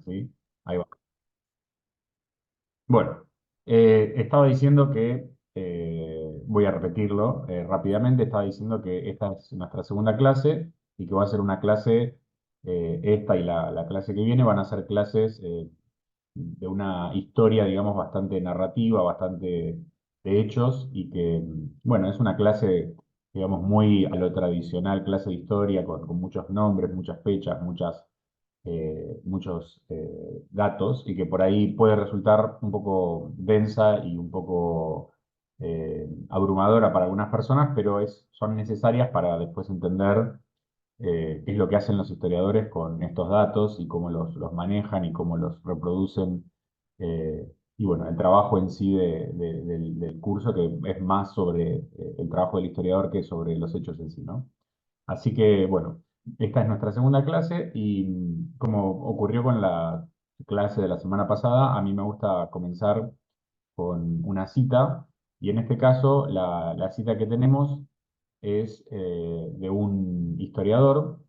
¿sí? Ahí va. Bueno, estaba diciendo que, voy a repetirlo rápidamente, estaba diciendo que esta es nuestra segunda clase y que va a ser una clase, esta y la clase que viene van a ser clases de una historia, digamos, bastante narrativa, bastante de hechos y que, bueno, es una clase, digamos, muy a lo tradicional, clase de historia, con muchos nombres, muchas fechas, muchos datos y que por ahí puede resultar un poco densa y un poco abrumadora para algunas personas, pero son necesarias para después entender qué es lo que hacen los historiadores con estos datos y cómo los manejan y cómo los reproducen. Y bueno, el trabajo en sí del curso, que es más sobre el trabajo del historiador que sobre los hechos en sí, ¿no? Así que, bueno, esta es nuestra segunda clase y como ocurrió con la clase de la semana pasada, a mí me gusta comenzar con una cita y en este caso la cita que tenemos es de un historiador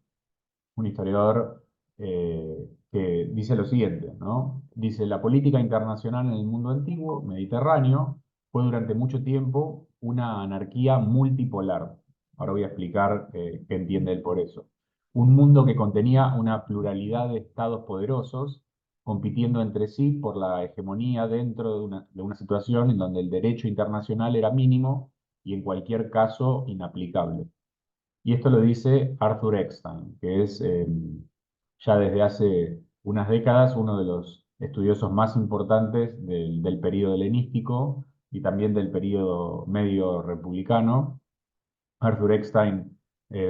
que dice lo siguiente, ¿no? Dice, la política internacional en el mundo antiguo, mediterráneo, fue durante mucho tiempo una anarquía multipolar. Ahora voy a explicar qué entiende él por eso. Un mundo que contenía una pluralidad de estados poderosos compitiendo entre sí por la hegemonía dentro de una situación en donde el derecho internacional era mínimo y en cualquier caso inaplicable. Y esto lo dice Arthur Eckstein, que es ya desde hace unas décadas uno de los estudiosos más importantes del período helenístico y también del período medio republicano. Arthur Eckstein,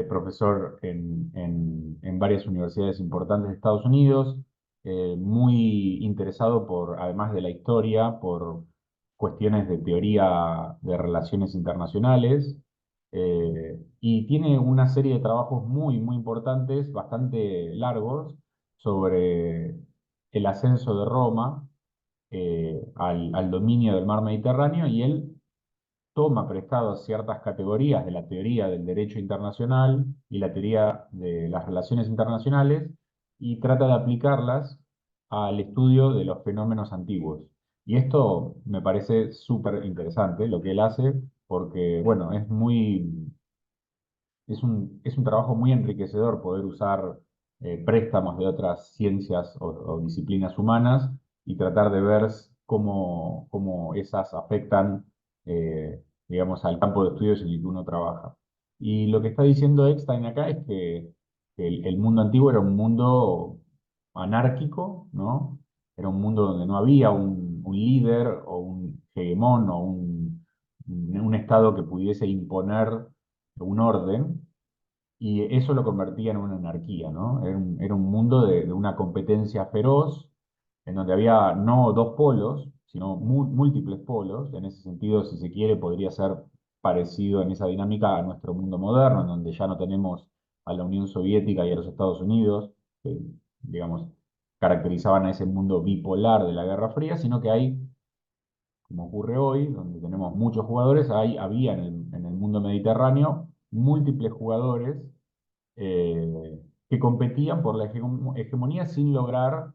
profesor en varias universidades importantes de Estados Unidos, muy interesado por, además de la historia, por cuestiones de teoría de relaciones internacionales, y tiene una serie de trabajos muy, muy importantes, bastante largos, sobre el ascenso de Roma al dominio del mar Mediterráneo, y él toma prestado ciertas categorías de la teoría del derecho internacional y la teoría de las relaciones internacionales y trata de aplicarlas al estudio de los fenómenos antiguos. Y esto me parece súper interesante lo que él hace porque, bueno, es un trabajo muy enriquecedor poder usar préstamos de otras ciencias o disciplinas humanas y tratar de ver cómo esas afectan, digamos, al campo de estudios en el que uno trabaja. Y lo que está diciendo Eckstein acá es que el mundo antiguo era un mundo anárquico, ¿no? Era un mundo donde no había un líder o un hegemón o un estado que pudiese imponer un orden, y eso lo convertía en una anarquía, ¿no? Era un mundo de una competencia feroz, en donde había no dos polos, sino múltiples polos. En ese sentido, si se quiere, podría ser parecido en esa dinámica a nuestro mundo moderno, en donde ya no tenemos a la Unión Soviética y a los Estados Unidos, que, digamos, caracterizaban a ese mundo bipolar de la Guerra Fría, sino que hay, como ocurre hoy, donde tenemos muchos jugadores, había en el mundo mediterráneo múltiples jugadores que competían por la hegemonía sin lograr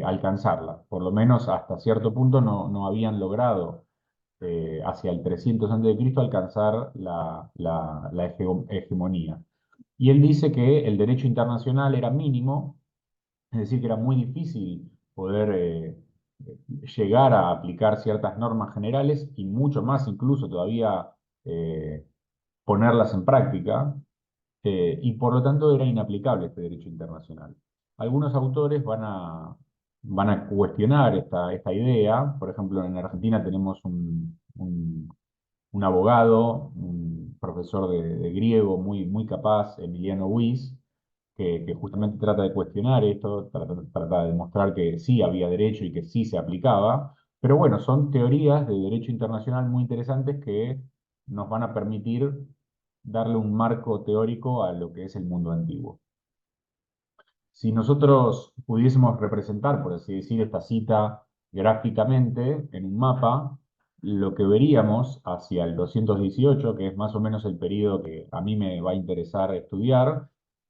alcanzarla. Por lo menos hasta cierto punto no habían logrado hacia el 300 a.C. alcanzar la hegemonía. Y él dice que el derecho internacional era mínimo, es decir, que era muy difícil poder llegar a aplicar ciertas normas generales y mucho más incluso todavía eh, ponerlas en práctica, y por lo tanto era inaplicable este derecho internacional. Algunos autores van a cuestionar esta idea. Por ejemplo, en Argentina tenemos un abogado, un profesor de griego muy, muy capaz, Emiliano Huis, que justamente trata de cuestionar esto, trata de demostrar que sí había derecho y que sí se aplicaba. Pero bueno, son teorías de derecho internacional muy interesantes que nos van a permitir darle un marco teórico a lo que es el mundo antiguo. Si nosotros pudiésemos representar, por así decir, esta cita gráficamente en un mapa, lo que veríamos hacia el 218, que es más o menos el periodo que a mí me va a interesar estudiar,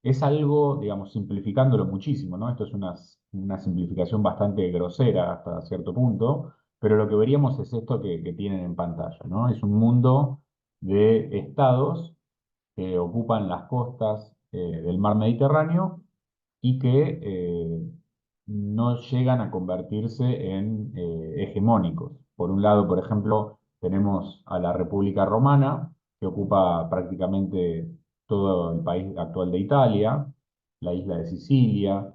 Es algo, digamos, simplificándolo muchísimo, ¿no? Esto es una simplificación bastante grosera hasta cierto punto, pero lo que veríamos es esto que tienen en pantalla, ¿no? Es un mundo de estados que ocupan las costas del mar Mediterráneo y que no llegan a convertirse en hegemónicos. Por un lado, por ejemplo, tenemos a la República Romana, que ocupa prácticamente todo el país actual de Italia, la isla de Sicilia,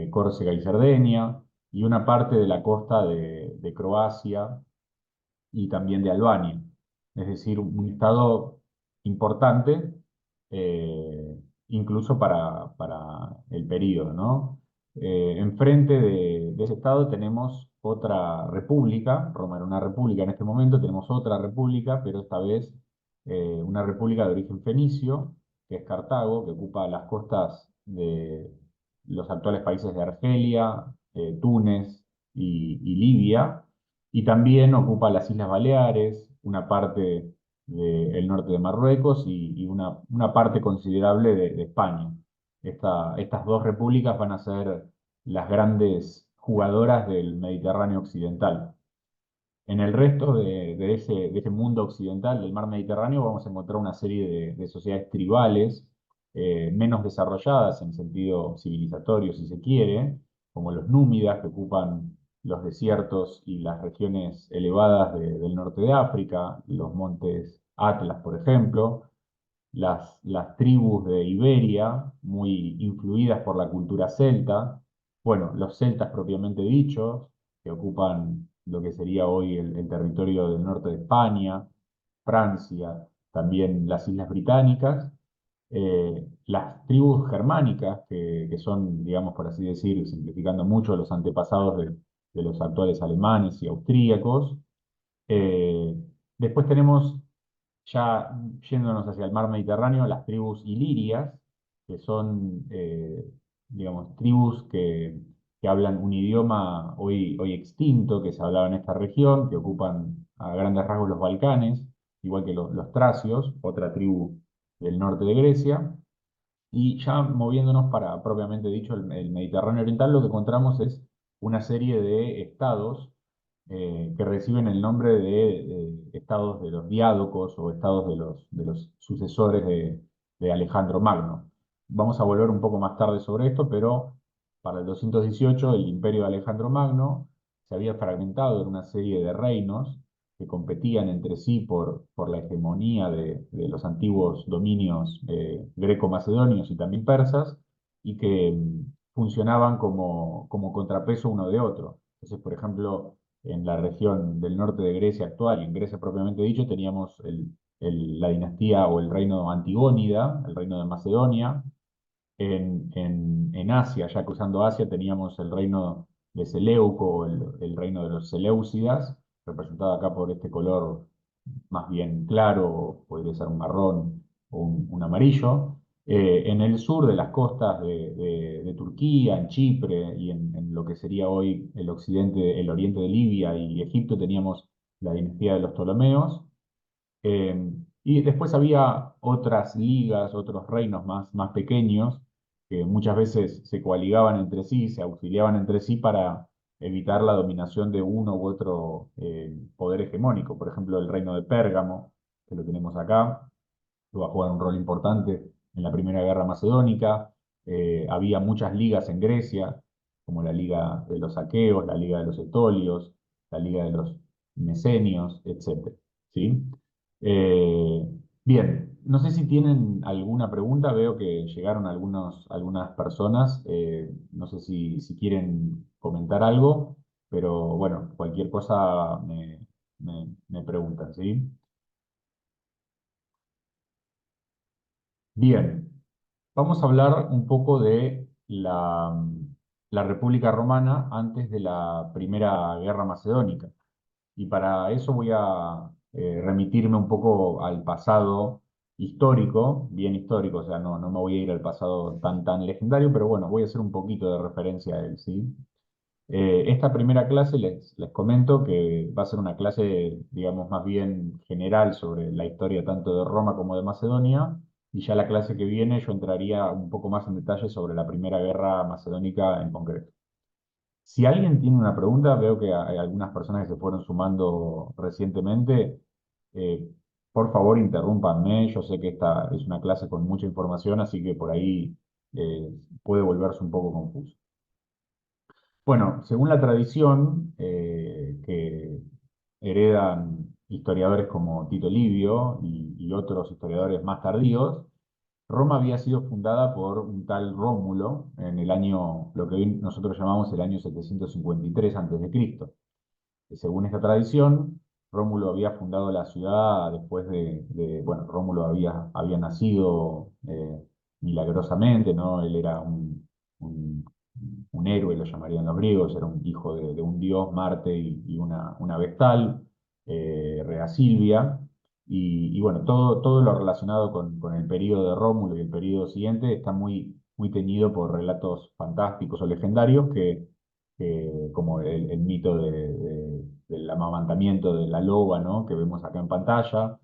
Córcega y Cerdeña, y una parte de la costa de Croacia y también de Albania. Es decir, un estado importante, incluso para el periodo, ¿no? Enfrente de ese estado tenemos otra república, Roma era una república en este momento, tenemos otra república, pero esta vez una república de origen fenicio, que es Cartago, que ocupa las costas de los actuales países de Argelia, Túnez y Libia, y también ocupa las Islas Baleares, una parte del norte de Marruecos y una parte considerable de España. Estas dos repúblicas van a ser las grandes jugadoras del Mediterráneo occidental. En el resto de ese mundo occidental del mar Mediterráneo vamos a encontrar una serie de sociedades tribales menos desarrolladas en sentido civilizatorio, si se quiere, como los númidas que ocupan los desiertos y las regiones elevadas del norte de África, los montes Atlas, por ejemplo, las tribus de Iberia, muy influidas por la cultura celta, bueno, los celtas propiamente dichos, que ocupan lo que sería hoy el territorio del norte de España, Francia, también las Islas Británicas, las tribus germánicas, que son, digamos, por así decir, simplificando mucho, los antepasados de los actuales alemanes y austríacos. Eh, Después tenemos ya yéndonos hacia el mar Mediterráneo, las tribus ilirias, que son, digamos, tribus que hablan un idioma hoy extinto que se hablaba en esta región, que ocupan a grandes rasgos los Balcanes, igual que los tracios, otra tribu del norte de Grecia. Y ya moviéndonos para, propiamente dicho, el Mediterráneo Oriental, lo que encontramos es una serie de estados que reciben el nombre de estados de los diádocos o estados de los sucesores de Alejandro Magno. Vamos a volver un poco más tarde sobre esto, pero para el 218 el imperio de Alejandro Magno se había fragmentado en una serie de reinos que competían entre sí por la hegemonía de los antiguos dominios greco-macedonios y también persas, y que funcionaban como contrapeso uno de otro. Entonces, por ejemplo, en la región del norte de Grecia actual, y en Grecia propiamente dicho, teníamos la dinastía o el reino antigónida, el reino de Macedonia. En Asia, ya cruzando Asia, teníamos el reino de Seleuco, el reino de los Seleucidas, representado acá por este color más bien claro, podría ser un marrón o un amarillo. En el sur de las costas de Turquía, en Chipre y en lo que sería hoy el occidente, el oriente de Libia y Egipto, teníamos la dinastía de los Ptolomeos. Y después había otras ligas, otros reinos más pequeños, que muchas veces se coaligaban entre sí, se auxiliaban entre sí para evitar la dominación de uno u otro poder hegemónico. Por ejemplo, el reino de Pérgamo, que lo tenemos acá, que va a jugar un rol importante en la Primera Guerra Macedónica. Había muchas ligas en Grecia, como la Liga de los Aqueos, la Liga de los Etolios, la Liga de los Mesenios, etc. ¿Sí? Eh, Bien, no sé si tienen alguna pregunta, veo que llegaron algunas personas, no sé si quieren comentar algo, pero bueno, cualquier cosa me preguntan, ¿sí? Bien, vamos a hablar un poco de la República Romana antes de la Primera Guerra Macedónica. Y para eso voy a remitirme un poco al pasado histórico, bien histórico, o sea, no me voy a ir al pasado tan legendario, pero bueno, voy a hacer un poquito de referencia a él, ¿sí? Esta primera clase les comento que va a ser una clase, digamos, más bien general sobre la historia tanto de Roma como de Macedonia, y ya la clase que viene yo entraría un poco más en detalle sobre la Primera Guerra Macedónica en concreto. Si alguien tiene una pregunta, veo que hay algunas personas que se fueron sumando recientemente. eh, por favor, interrúmpanme. Yo sé que esta es una clase con mucha información, así que por ahí puede volverse un poco confuso. Bueno, según la tradición que heredan historiadores como Tito Livio y otros historiadores más tardíos, Roma había sido fundada por un tal Rómulo en el año, lo que hoy nosotros llamamos el año 753 a.C. Según esta tradición, Rómulo había fundado la ciudad después bueno, Rómulo había nacido milagrosamente, ¿no? Él era un, un héroe, lo llamarían los griegos, era un hijo de un dios, Marte, y una vestal, Rea Silvia. Y bueno, todo lo relacionado con el periodo de Rómulo y el periodo siguiente está muy teñido por relatos fantásticos o legendarios como el mito del amamantamiento de la loba, ¿no? Que vemos acá en pantalla,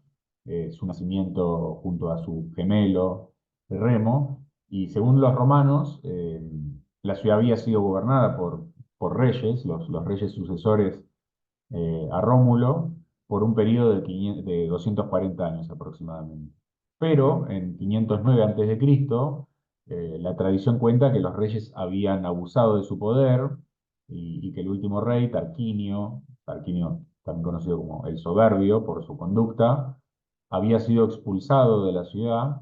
su nacimiento junto a su gemelo Remo, y según los romanos, la ciudad había sido gobernada por reyes, los reyes sucesores a Rómulo, por un periodo de 240 años aproximadamente. Pero en 509 a.C., la tradición cuenta que los reyes habían abusado de su poder y que el último rey, Tarquinio también conocido como el Soberbio por su conducta, había sido expulsado de la ciudad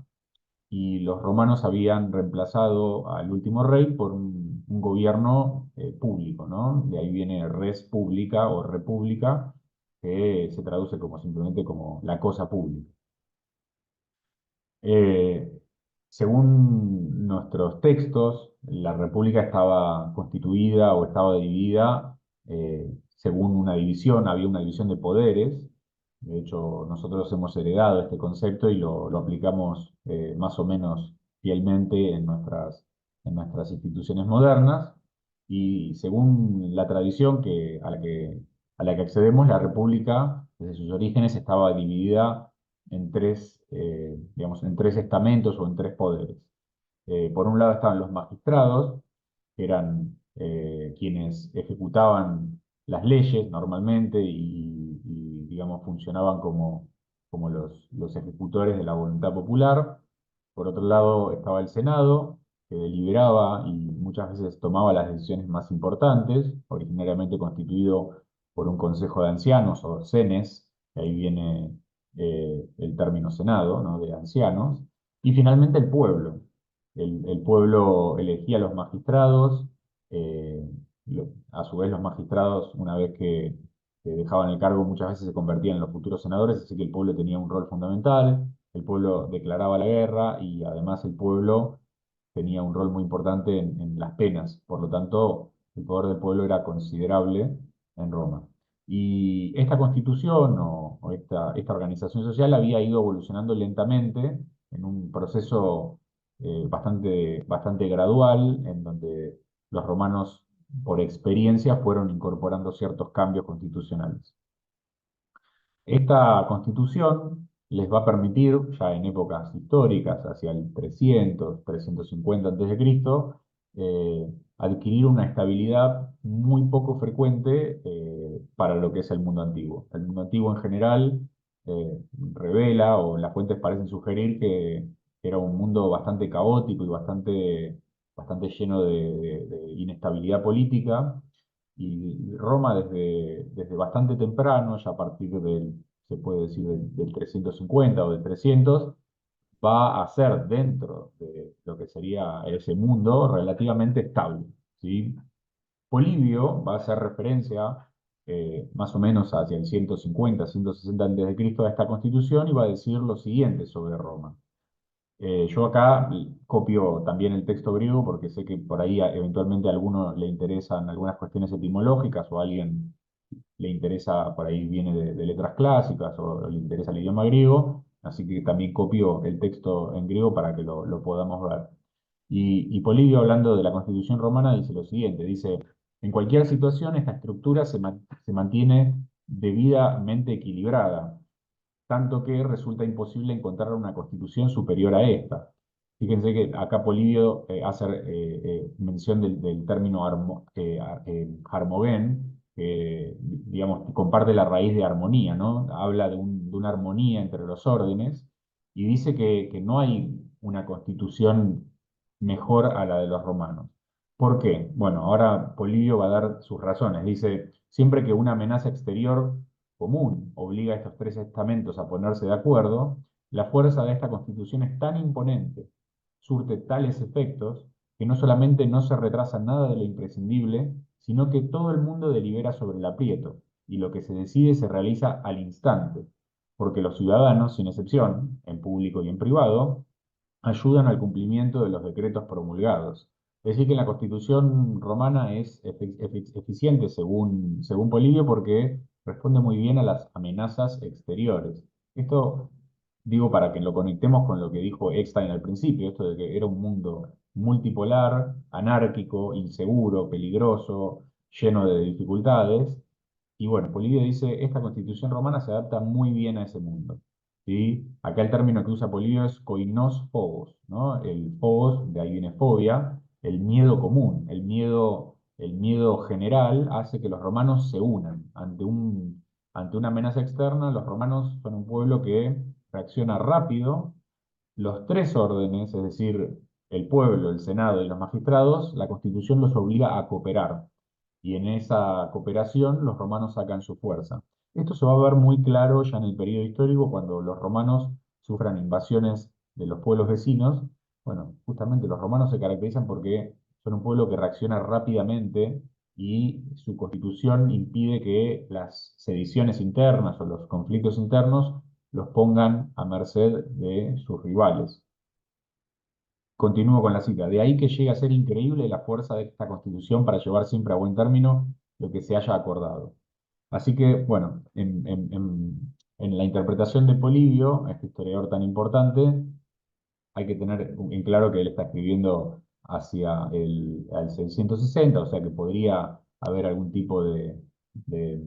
y los romanos habían reemplazado al último rey por un gobierno público, ¿no? De ahí viene res pública o república, que se traduce como simplemente como la cosa pública. Eh, Según nuestros textos, la república estaba constituida o estaba dividida según una división, había una división de poderes. De hecho, nosotros hemos heredado este concepto y lo aplicamos más o menos fielmente en nuestras instituciones modernas. Y según la tradición a la que accedemos, la república, desde sus orígenes, estaba dividida digamos, en tres estamentos o en tres poderes. Por un lado estaban los magistrados, que eran quienes ejecutaban las leyes normalmente digamos, funcionaban como los ejecutores de la voluntad popular. Por otro lado estaba el Senado, que deliberaba y muchas veces tomaba las decisiones más importantes, originariamente constituido por un consejo de ancianos o senes, que ahí viene el término Senado, ¿no? De ancianos. Y finalmente el pueblo. El pueblo elegía a los magistrados, eh, a su vez los magistrados, una vez que dejaban el cargo, muchas veces se convertían en los futuros senadores, así que el pueblo tenía un rol fundamental, el pueblo declaraba la guerra y además el pueblo tenía un rol muy importante en las penas, por lo tanto el poder del pueblo era considerable en Roma. Y esta constitución o esta organización social había ido evolucionando lentamente en un proceso bastante gradual, en donde los romanos, por experiencia, fueron incorporando ciertos cambios constitucionales. Esta constitución les va a permitir, ya en épocas históricas, hacia el 300, 350 a.C., adquirir una estabilidad muy poco frecuente para lo que es el mundo antiguo. El mundo antiguo en general revela, o las fuentes parecen sugerir, que era un mundo bastante caótico y bastante lleno de inestabilidad política, y Roma desde bastante temprano, ya a partir se puede decir, del 350 o del 300, va a ser dentro de lo que sería ese mundo relativamente estable, ¿sí? Polibio va a hacer referencia más o menos hacia el 150, 160 a.C. a esta constitución y va a decir lo siguiente sobre Roma. Yo acá copio también el texto griego porque sé que por ahí eventualmente a alguno le interesan algunas cuestiones etimológicas o a alguien le interesa, por ahí viene de letras clásicas o le interesa el idioma griego, así que también copio el texto en griego para que lo podamos ver. Y Polibio, hablando de la Constitución romana, dice lo siguiente, dice, en cualquier situación esta estructura se mantiene debidamente equilibrada, tanto que resulta imposible encontrar una constitución superior a esta. Fíjense que acá Polibio hace mención del término harmogén, que digamos, comparte la raíz de armonía, ¿no? Habla de una armonía entre los órdenes y dice que no hay una constitución mejor a la de los romanos. ¿Por qué? Bueno, ahora Polibio va a dar sus razones. Dice, siempre que una amenaza exterior común obliga a estos tres estamentos a ponerse de acuerdo, la fuerza de esta constitución es tan imponente, surte tales efectos, que no solamente no se retrasa nada de lo imprescindible, sino que todo el mundo delibera sobre el aprieto, y lo que se decide se realiza al instante, porque los ciudadanos, sin excepción, en público y en privado, ayudan al cumplimiento de los decretos promulgados. Es decir, que la Constitución romana es eficiente según Polibio porque responde muy bien a las amenazas exteriores. Esto digo para que lo conectemos con lo que dijo Eckstein al principio, esto de que era un mundo multipolar, anárquico, inseguro, peligroso, lleno de dificultades. Y bueno, Polibio dice, esta Constitución romana se adapta muy bien a ese mundo. ¿Sí? Acá el término que usa Polibio es koinos phobos, ¿no? El phobos, de ahí viene fobia, el miedo común, el miedo general hace que los romanos se unan. Ante una amenaza externa, los romanos son un pueblo que reacciona rápido. Los tres órdenes, es decir, el pueblo, el senado y los magistrados, la Constitución los obliga a cooperar y en esa cooperación los romanos sacan su fuerza. Esto se va a ver muy claro ya en el periodo histórico cuando los romanos sufran invasiones de los pueblos vecinos. Bueno, justamente los romanos se caracterizan porque son un pueblo que reacciona rápidamente y su constitución impide que las sediciones internas o los conflictos internos los pongan a merced de sus rivales. Continúo con la cita. De ahí que llegue a ser increíble la fuerza de esta Constitución para llevar siempre a buen término lo que se haya acordado. Así que, bueno, en la interpretación de Polibio, este historiador tan importante, hay que tener en claro que él está escribiendo hacia el 660, o sea que podría haber algún tipo de, de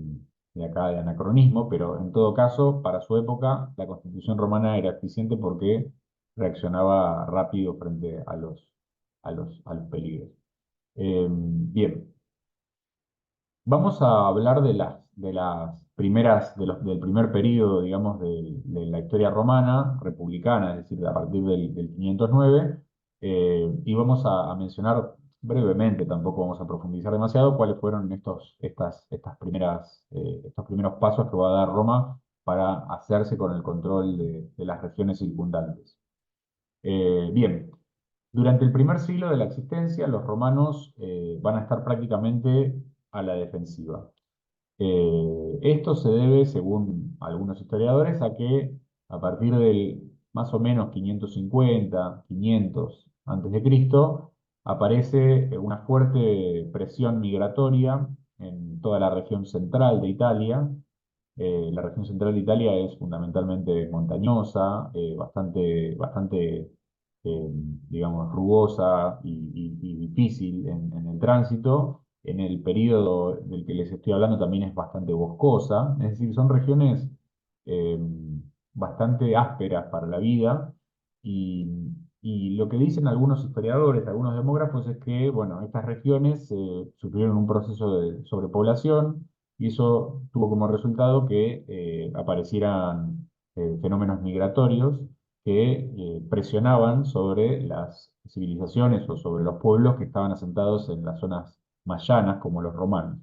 anacronismo, pero en todo caso, para su época, la Constitución romana era eficiente porque reaccionaba rápido frente a los peligros. Bien, vamos a hablar de las primeras, del primer periodo, digamos, de la historia romana, republicana, es decir, a partir del 509, y vamos a mencionar brevemente, tampoco vamos a profundizar demasiado, cuáles fueron estos primeros pasos que va a dar Roma para hacerse con el control de las regiones circundantes. Bien, durante el primer siglo de la existencia, los romanos van a estar prácticamente a la defensiva. Esto se debe, según algunos historiadores, a que a partir del más o menos 550, 500 antes de Cristo, aparece una fuerte presión migratoria en toda la región central de Italia. La región central de Italia es fundamentalmente montañosa, bastante eh, digamos, rugosa y difícil en el tránsito. En el periodo del que les estoy hablando también es bastante boscosa, es decir, son regiones eh, bastante ásperas para la vida y, y lo que dicen algunos historiadores, algunos demógrafos es que, bueno, estas regiones sufrieron un proceso de sobrepoblación y eso tuvo como resultado que aparecieran fenómenos migratorios que presionaban sobre las civilizaciones o sobre los pueblos que estaban asentados en las zonas más llanas, como los romanos.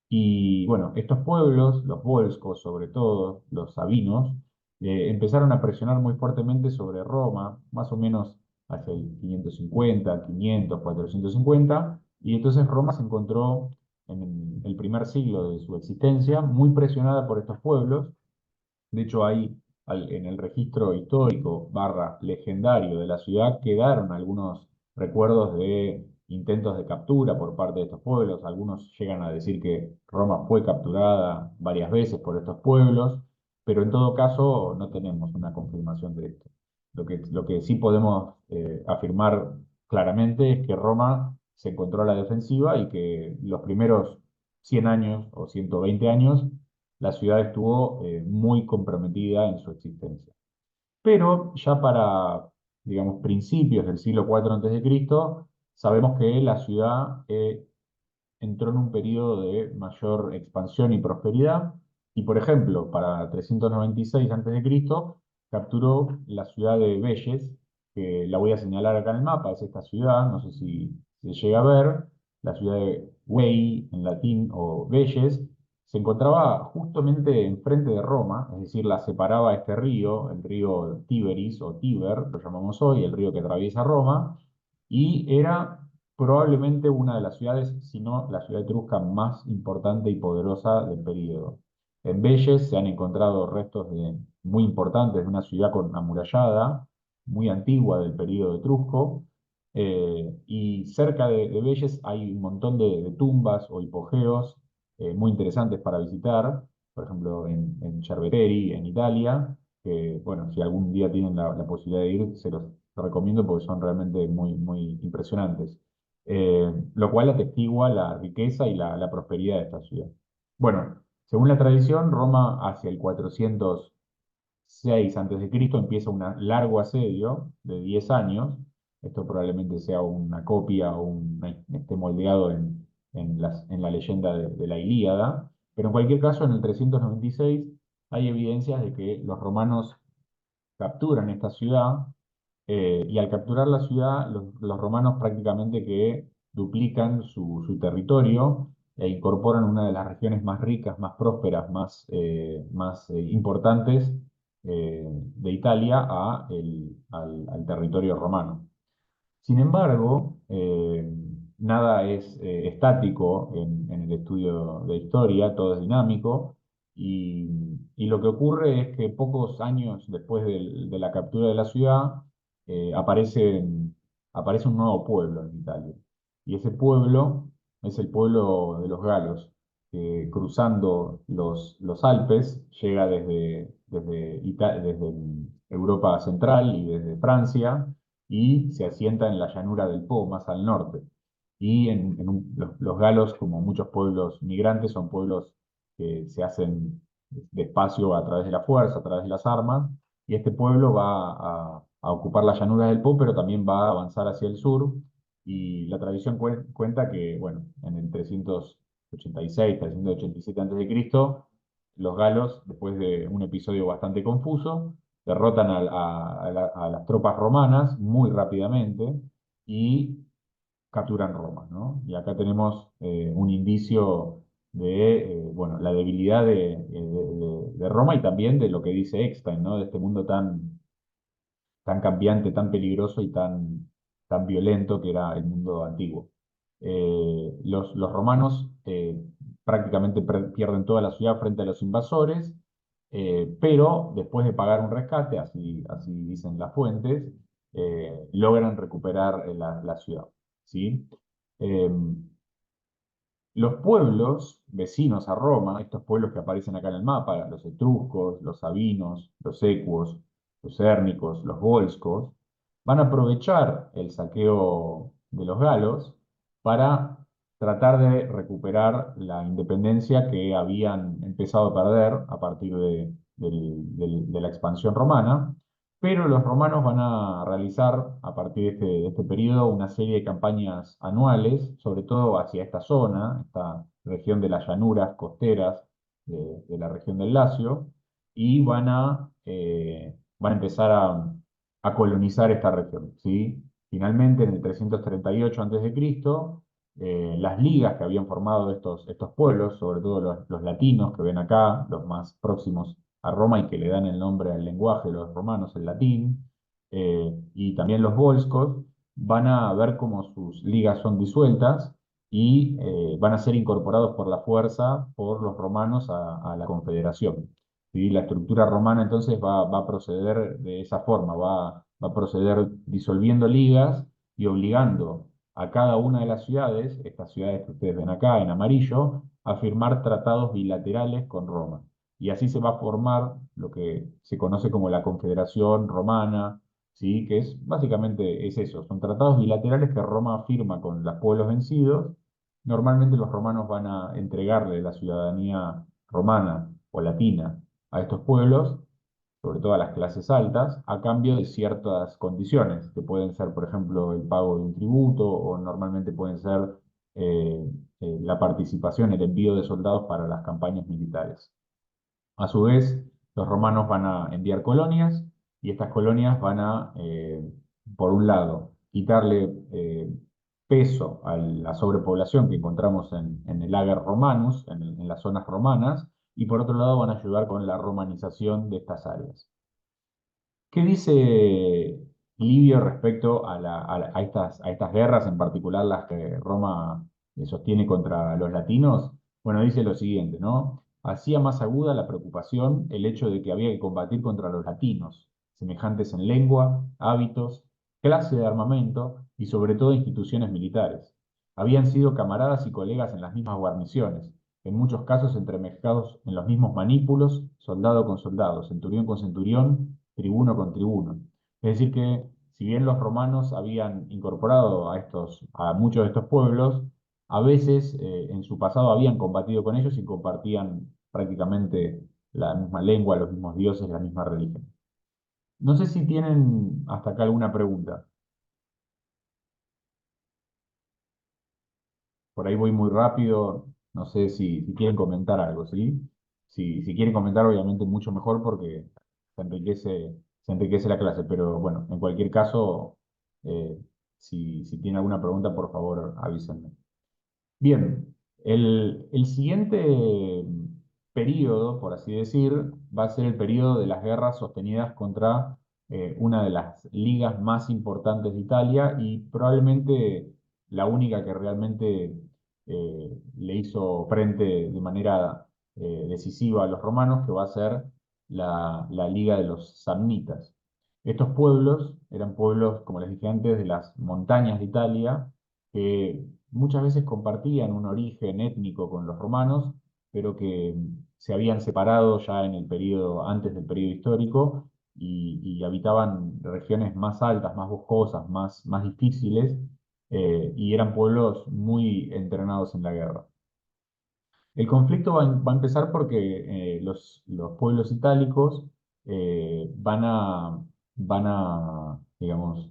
Y bueno, estos pueblos, los volscos sobre todo, los sabinos, empezaron a presionar muy fuertemente sobre Roma, más o menos hacia el 550, 500, 450, y entonces Roma se encontró en el primer siglo de su existencia muy presionada por estos pueblos. De hecho, hay en el registro histórico barra legendario de la ciudad quedaron algunos recuerdos de intentos de captura por parte de estos pueblos. Algunos llegan a decir que Roma fue capturada varias veces por estos pueblos, pero en todo caso no tenemos una confirmación de esto. Lo que sí podemos afirmar claramente es que Roma se encontró a la defensiva y que los primeros 100 años o 120 años la ciudad estuvo muy comprometida en su existencia. Pero ya para, digamos, principios del siglo IV antes de Cristo, sabemos que la ciudad entró en un periodo de mayor expansión y prosperidad, y por ejemplo, para 396 a.C., capturó la ciudad de Velles, que la voy a señalar acá en el mapa, es esta ciudad, no sé si se llega a ver, la ciudad de Vei en latín o Velles, se encontraba justamente enfrente de Roma, es decir, la separaba este río, el río Tiberis o Tíber, lo llamamos hoy, el río que atraviesa Roma, y era probablemente una de las ciudades, si no la ciudad etrusca más importante y poderosa del período. En Velles se han encontrado restos muy importantes de una ciudad amurallada, muy antigua del período etrusco, y cerca de Velles hay un montón de tumbas o hipogeos muy interesantes para visitar, por ejemplo en Cerveteri, en Italia, que bueno, si algún día tienen la posibilidad de ir, se los recomiendo porque son realmente muy, muy impresionantes. Lo cual atestigua la riqueza y la prosperidad de esta ciudad. Bueno, según la tradición, Roma hacia el 406 a.C. empieza un largo asedio de 10 años. Esto probablemente sea una copia o esté moldeado en la leyenda de la Ilíada. Pero en cualquier caso, en el 396 hay evidencias de que los romanos capturan esta ciudad y al capturar la ciudad, los romanos prácticamente que duplican su territorio e incorporan una de las regiones más ricas, más prósperas, más importantes de Italia al territorio romano. Sin embargo, nada es estático en el estudio de historia, todo es dinámico, y lo que ocurre es que pocos años después de la captura de la ciudad, eh, aparece, aparece un nuevo pueblo en Italia. Y ese pueblo es el pueblo de los galos, que cruzando los Alpes llega desde Europa Central y desde Francia y se asienta en la llanura del Po, más al norte. Y los galos, como muchos pueblos migrantes, son pueblos que se hacen despacio a través de la fuerza, a través de las armas, y este pueblo va a ocupar las llanuras del Po, pero también va a avanzar hacia el sur, y la tradición cuenta que, bueno, en el 386, 387 a.C., los galos, después de un episodio bastante confuso, derrotan a las tropas romanas muy rápidamente y capturan Roma, ¿no? Y acá tenemos un indicio de bueno, la debilidad de Roma y también de lo que dice Eckstein, ¿no? De este mundo tan cambiante, tan peligroso y tan violento que era el mundo antiguo. Los romanos prácticamente pierden toda la ciudad frente a los invasores, pero después de pagar un rescate, así dicen las fuentes, logran recuperar la ciudad, ¿sí? Eh, los pueblos vecinos a Roma, estos pueblos que aparecen acá en el mapa, los etruscos, los sabinos, los ecuos, los hérnicos, los volscos, van a aprovechar el saqueo de los galos para tratar de recuperar la independencia que habían empezado a perder a partir de la expansión romana, pero los romanos van a realizar a partir de este periodo una serie de campañas anuales, sobre todo hacia esta zona, esta región de las llanuras costeras de la región del Lacio, y van a empezar a colonizar esta región, ¿sí? Finalmente, en el 338 a.C., las ligas que habían formado estos pueblos, sobre todo los latinos que ven acá, los más próximos a Roma y que le dan el nombre al lenguaje de los romanos, el latín, y también los volscos, van a ver cómo sus ligas son disueltas y van a ser incorporados por la fuerza por los romanos a la confederación. ¿Sí? La estructura romana entonces va a proceder de esa forma, va a proceder disolviendo ligas y obligando a cada una de las ciudades, estas ciudades que ustedes ven acá en amarillo, a firmar tratados bilaterales con Roma. Y así se va a formar lo que se conoce como la Confederación Romana, ¿sí? Que básicamente es eso, son tratados bilaterales que Roma firma con los pueblos vencidos. Normalmente los romanos van a entregarle la ciudadanía romana o latina a estos pueblos, sobre todo a las clases altas, a cambio de ciertas condiciones, que pueden ser, por ejemplo, el pago de un tributo o normalmente pueden ser eh, la participación, el envío de soldados para las campañas militares. A su vez, los romanos van a enviar colonias y estas colonias van a, por un lado, quitarle peso a la sobrepoblación que encontramos en el Ager Romanus, en las zonas romanas, y por otro lado van a ayudar con la romanización de estas áreas. ¿Qué dice Livio respecto a estas guerras, en particular las que Roma sostiene contra los latinos? Bueno, dice lo siguiente, ¿no? Hacía más aguda la preocupación el hecho de que había que combatir contra los latinos, semejantes en lengua, hábitos, clase de armamento y sobre todo instituciones militares. Habían sido camaradas y colegas en las mismas guarniciones, en muchos casos entremezclados en los mismos manípulos, soldado con soldado, centurión con centurión, tribuno con tribuno. Es decir que, si bien los romanos habían incorporado a muchos de estos pueblos, a veces en su pasado habían combatido con ellos y compartían prácticamente la misma lengua, los mismos dioses, la misma religión. No sé si tienen hasta acá alguna pregunta. Por ahí voy muy rápido, no sé si quieren comentar algo, ¿sí? Si quieren comentar, obviamente mucho mejor porque se enriquece la clase, pero bueno, en cualquier caso, eh, si tienen alguna pregunta, por favor, avísenme. Bien, el siguiente periodo, por así decir, va a ser el periodo de las guerras sostenidas contra una de las ligas más importantes de Italia y probablemente la única que realmente le hizo frente de manera decisiva a los romanos, que va a ser la Liga de los Samnitas. Estos pueblos eran pueblos, como les dije antes, de las montañas de Italia, que muchas veces compartían un origen étnico con los romanos, pero que se habían separado ya en el periodo, antes del periodo histórico, y habitaban regiones más altas, más boscosas, más difíciles, y eran pueblos muy entrenados en la guerra. El conflicto va a empezar porque los pueblos itálicos digamos,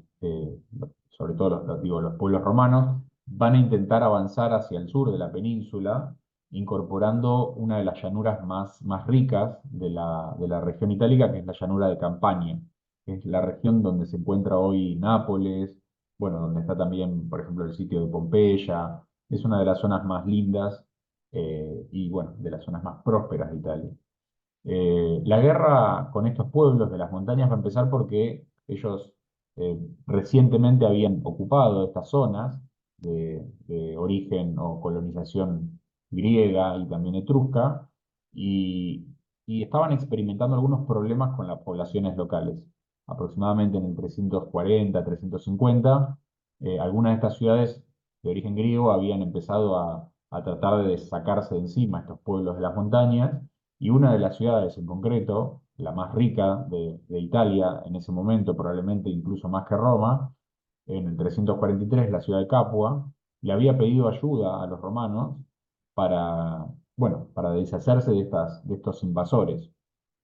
sobre todo digo, los pueblos romanos, van a intentar avanzar hacia el sur de la península, incorporando una de las llanuras más ricas de la región itálica, que es la llanura de Campania, que es la región donde se encuentra hoy Nápoles, bueno, donde está también, por ejemplo, el sitio de Pompeya. Es una de las zonas más lindas y bueno, de las zonas más prósperas de Italia. La guerra con estos pueblos de las montañas va a empezar porque ellos recientemente habían ocupado estas zonas de origen o colonización griega y también etrusca y, y estaban experimentando algunos problemas con las poblaciones locales. Aproximadamente en el 340, 350, algunas de estas ciudades de origen griego habían empezado a tratar de sacarse de encima estos pueblos de las montañas y una de las ciudades en concreto, la más rica de Italia en ese momento, probablemente incluso más que Roma, en el 343, la ciudad de Capua, le había pedido ayuda a los romanos para, bueno, para deshacerse de estos invasores.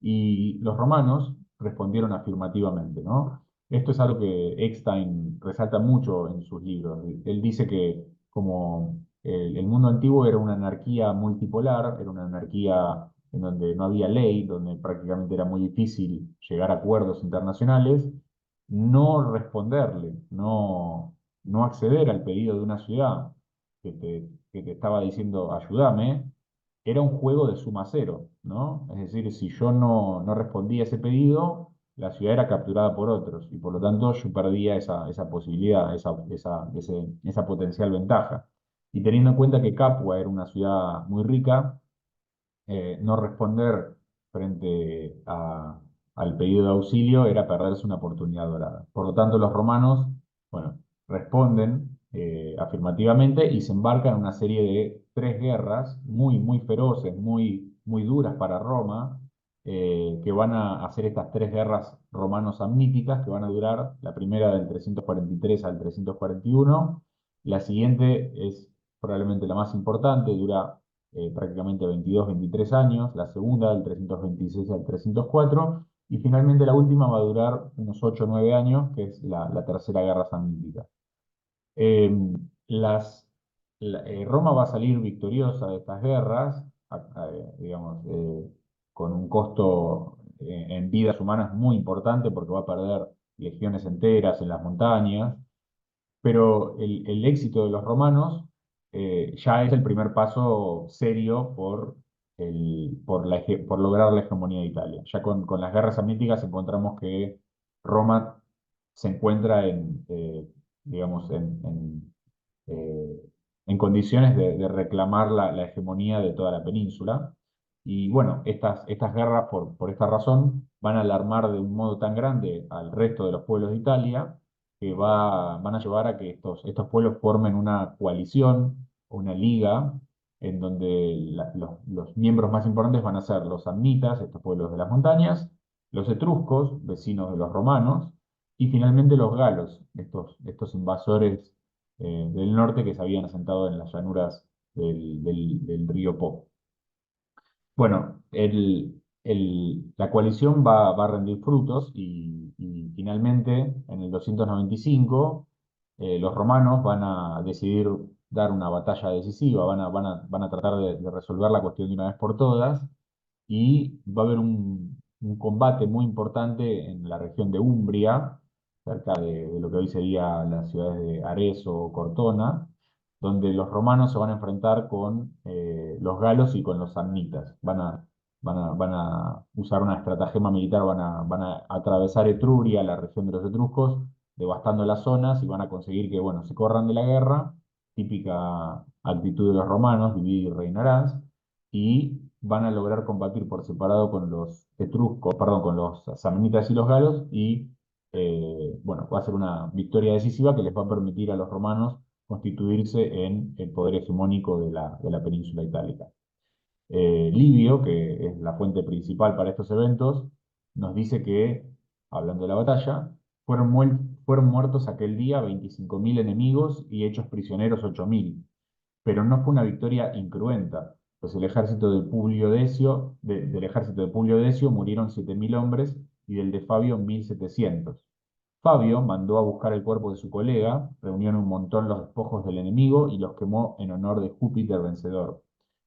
Y los romanos respondieron afirmativamente, ¿no? Esto es algo que Eckstein resalta mucho en sus libros. Él dice que como el mundo antiguo era una anarquía multipolar, era una anarquía en donde no había ley, donde prácticamente era muy difícil llegar a acuerdos internacionales, no responderle, no acceder al pedido de una ciudad que te estaba diciendo ayúdame, era un juego de suma cero, ¿no? Es decir, si yo no respondía a ese pedido, la ciudad era capturada por otros y por lo tanto yo perdía esa posibilidad, esa potencial ventaja. Y teniendo en cuenta que Capua era una ciudad muy rica, no responder frente al pedido de auxilio era perderse una oportunidad dorada. Por lo tanto, los romanos, bueno, responden afirmativamente y se embarcan en una serie de tres guerras muy feroces, muy duras para Roma, que van a hacer estas tres guerras romano-samníticas que van a durar, la primera del 343 al 341, la siguiente es probablemente la más importante, dura prácticamente 22, 23 años, la segunda del 326 al 304, y finalmente la última va a durar unos 8 o 9 años, que es la Tercera Guerra Samnítica. Eh, las, Roma va a salir victoriosa de estas guerras, digamos, con un costo en vidas humanas muy importante porque va a perder legiones enteras en las montañas, pero el éxito de los romanos ya es el primer paso serio por lograr la hegemonía de Italia. Ya con las guerras samníticas encontramos que Roma se encuentra digamos, eh, en condiciones de reclamar la hegemonía de toda la península. Y bueno, estas guerras, por esta razón, van a alarmar de un modo tan grande al resto de los pueblos de Italia que van a llevar a que estos pueblos formen una coalición, una liga, en donde los miembros más importantes van a ser los samnitas, estos pueblos de las montañas, los etruscos, vecinos de los romanos, y finalmente los galos, estos invasores del norte que se habían asentado en las llanuras del río Po. Bueno, la coalición va a rendir frutos y finalmente, en el 295, los romanos van a decidir dar una batalla decisiva, van a tratar de resolver la cuestión de una vez por todas, y va a haber un combate muy importante en la región de Umbria, cerca de lo que hoy sería las ciudades de Arezzo o Cortona, donde los romanos se van a enfrentar con los galos y con los samnitas. Van a usar una estratagema militar, van a atravesar Etruria, la región de los etruscos, devastando las zonas y van a conseguir que, bueno, se corran de la guerra, típica actitud de los romanos, vivir y reinarás, y van a lograr combatir por separado con los etruscos, perdón, con los samnitas y los galos, y bueno, va a ser una victoria decisiva que les va a permitir a los romanos constituirse en el poder hegemónico de la península itálica. Livio, que es la fuente principal para estos eventos, nos dice que, hablando de la batalla, fueron muertos aquel día 25.000 enemigos y hechos prisioneros 8.000, pero no fue una victoria incruenta, pues el ejército del ejército de Publio Decio murieron 7.000 hombres y del de Fabio 1.700. Fabio mandó a buscar el cuerpo de su colega, reunió en un montón los despojos del enemigo y los quemó en honor de Júpiter vencedor.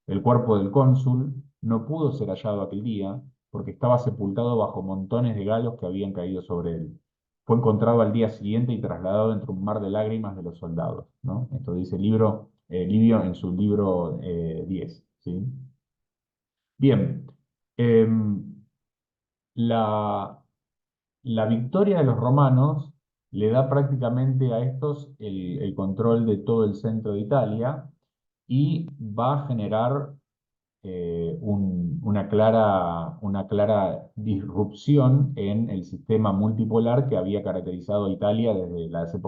El cuerpo del cónsul no pudo ser hallado aquel día porque estaba sepultado bajo montones de galos que habían caído sobre él. Fue encontrado al día siguiente y trasladado entre un mar de lágrimas de los soldados, ¿no? Esto dice Livio en su libro 10, ¿sí? Bien, em, la, la victoria de los romanos le da prácticamente a estos el control de todo el centro de Italia y va a generar una clara disrupción en el sistema multipolar que había caracterizado a Italia desde las épocas